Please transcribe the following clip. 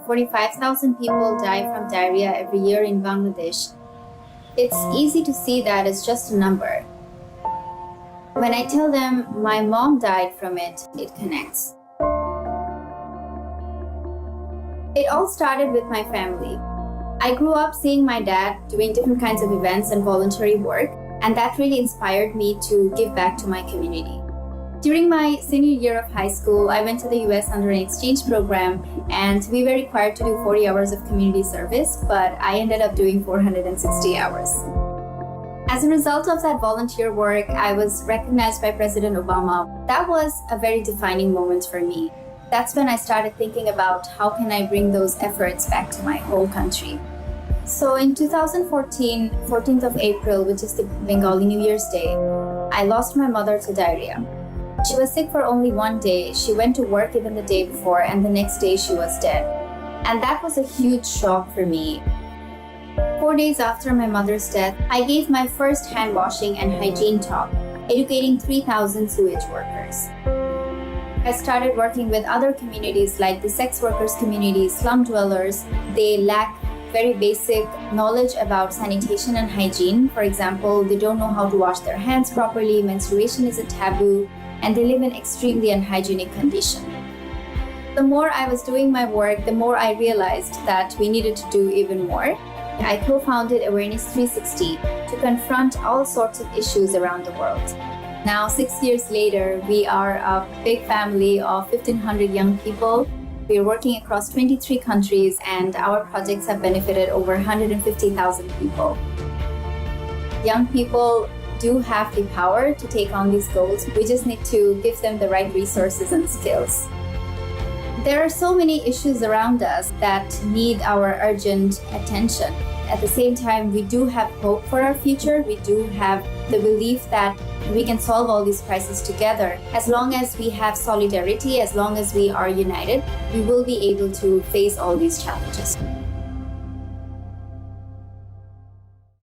45,000 people die from diarrhea every year in Bangladesh, it's easy to see that as just a number. When I tell them my mom died from it, it connects. It all started with my family. I grew up seeing my dad doing different kinds of events and voluntary work, and that really inspired me to give back to my community. During my senior year of high school, I went to the US under an exchange program, and we were required to do 40 hours of community service, but I ended up doing 460 hours. As a result of that volunteer work, I was recognized by President Obama. That was a very defining moment for me. That's when I started thinking about how can I bring those efforts back to my home country. So in 2014, 14th of April, which is the Bengali New Year's Day, I lost my mother to diarrhea. She was sick for only one day. She went to work even the day before, and the next day she was dead. And that was a huge shock for me. 4 days after my mother's death, I gave my first hand washing and hygiene talk, educating 3,000 sewage workers. I started working with other communities like the sex workers community, slum dwellers. They lack very basic knowledge about sanitation and hygiene. For example, they don't know how to wash their hands properly, menstruation is a taboo, and they live in extremely unhygienic conditions. The more I was doing my work, the more I realized that we needed to do even more. I co-founded Awareness 360 to confront all sorts of issues around the world. Now, 6 years later, we are a big family of 1,500 young people. We are working across 23 countries, and our projects have benefited over 150,000 people. Young people do have the power to take on these goals. We just need to give them the right resources and skills. There are so many issues around us that need our urgent attention. At the same time, we do have hope for our future. We do have the belief that we can solve all these crises together. As long as we have solidarity, as long as we are united, we will be able to face all these challenges.